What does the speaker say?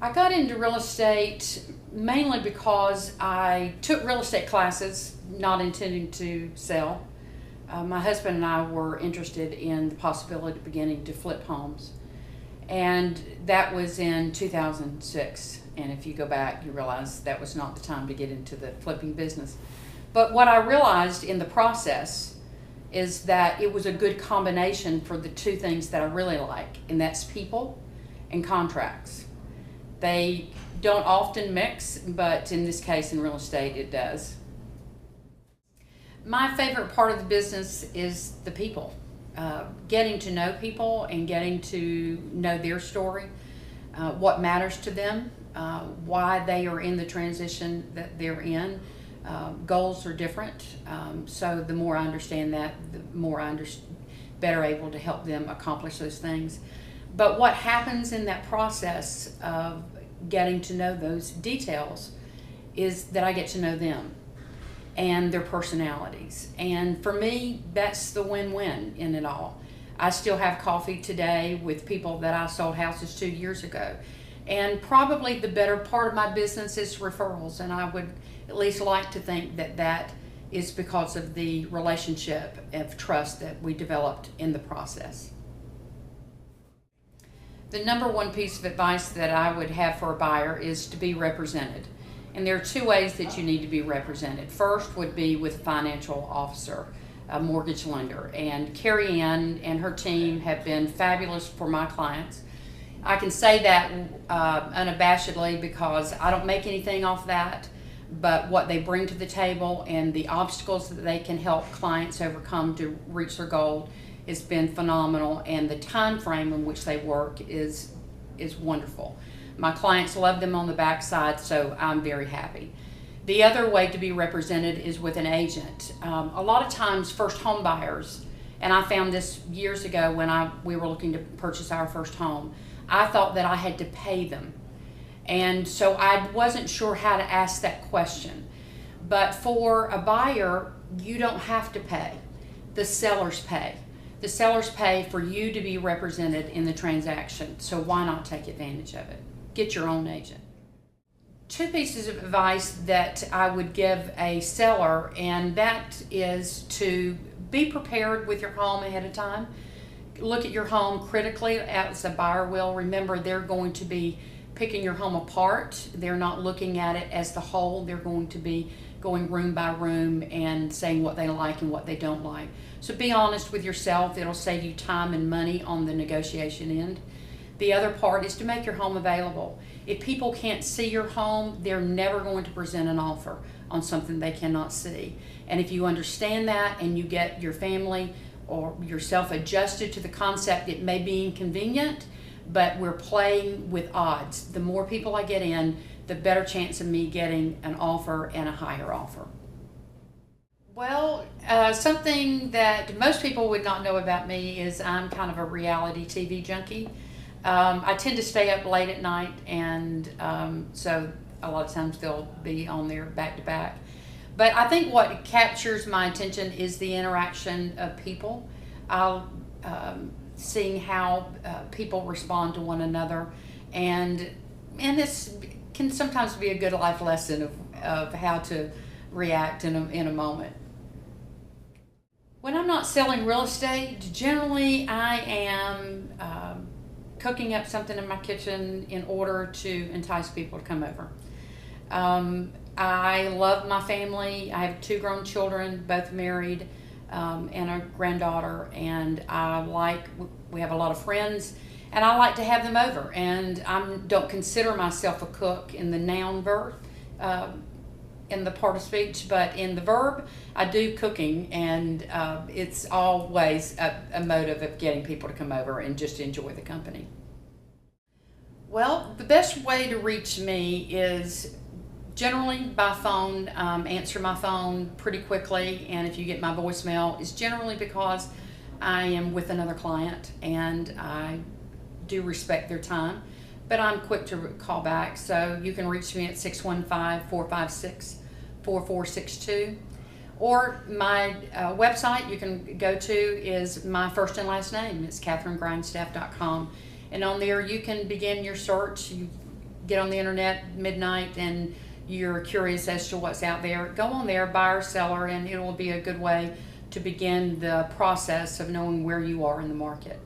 I got into real estate mainly because I took real estate classes, not intending to sell. My husband and I were interested in the possibility of beginning to flip homes. And that was in 2006. And if you go back, you realize that was not the time to get into the flipping business. But what I realized in the process is that it was a good combination for the two things that I really like, and that's people and contracts. They don't often mix, but in this case, in real estate, it does. My favorite part of the business is the people. Getting to know people and getting to know their story, what matters to them, why they are in the transition that they're in. Goals are different, so the more I understand that, the more I better able to help them accomplish those things. But what happens in that process of getting to know those details is that I get to know them and their personalities. And for me, that's the win-win in it all. I still have coffee today with people that I sold houses to years ago. And probably the better part of my business is referrals, and I would at least like to think that that is because of the relationship of trust that we developed in the process. The number one piece of advice that I would have for a buyer is to be represented. And there are two ways that you need to be represented. First would be with a financial officer, a mortgage lender. And Carrie Ann and her team have been fabulous for my clients. I can say that unabashedly because I don't make anything off that, but what they bring to the table and the obstacles that they can help clients overcome to reach their goal has been phenomenal, and the time frame in which they work is wonderful. My clients love them on the backside, so I'm very happy. The other way to be represented is with an agent. A lot of times first home buyers, and I found this years ago when we were looking to purchase our first home, I thought that I had to pay them. And so I wasn't sure how to ask that question. But for a buyer, you don't have to pay. The sellers pay. The sellers pay for you to be represented in the transaction, so why not take advantage of it? Get your own agent. Two pieces of advice that I would give a seller, and that is to be prepared with your home ahead of time. Look at your home critically as a buyer will. Remember, they're going to be picking your home apart. They're not looking at it as the whole. They're going to be going room by room and saying what they like and what they don't like. So be honest with yourself. It'll save you time and money on the negotiation end. The other part is to make your home available. If people can't see your home, they're never going to present an offer on something they cannot see. And if you understand that and you get your family or yourself adjusted to the concept, it may be inconvenient, but we're playing with odds. The more people I get in, the better chance of me getting an offer and a higher offer. Well, something that most people would not know about me is I'm kind of a reality TV junkie. I tend to stay up late at night, and so a lot of times they'll be on there back to back. But I think what captures my attention is the interaction of people. I'll seeing how people respond to one another, and this can sometimes be a good life lesson of how to react in a moment. When I'm not selling real estate, generally I am cooking up something in my kitchen in order to entice people to come over. I love my family. I have 2 grown children, both married, and a granddaughter, and we have a lot of friends, and I like to have them over. And I don't consider myself a cook in the noun verb, in the part of speech, but in the verb, I do cooking, and it's always a motive of getting people to come over and just enjoy the company. Well, the best way to reach me is generally by phone. Answer my phone pretty quickly, and if you get my voicemail, it's generally because I am with another client and I do respect their time, but I'm quick to call back. So you can reach me at 615-456-4462, or my website you can go to is my first and last name. It's KathrynGrindstaff.com, and on there you can begin your search. You get on the internet midnight and you're curious as to what's out there, go on there, buyer, seller, and it will be a good way to begin the process of knowing where you are in the market.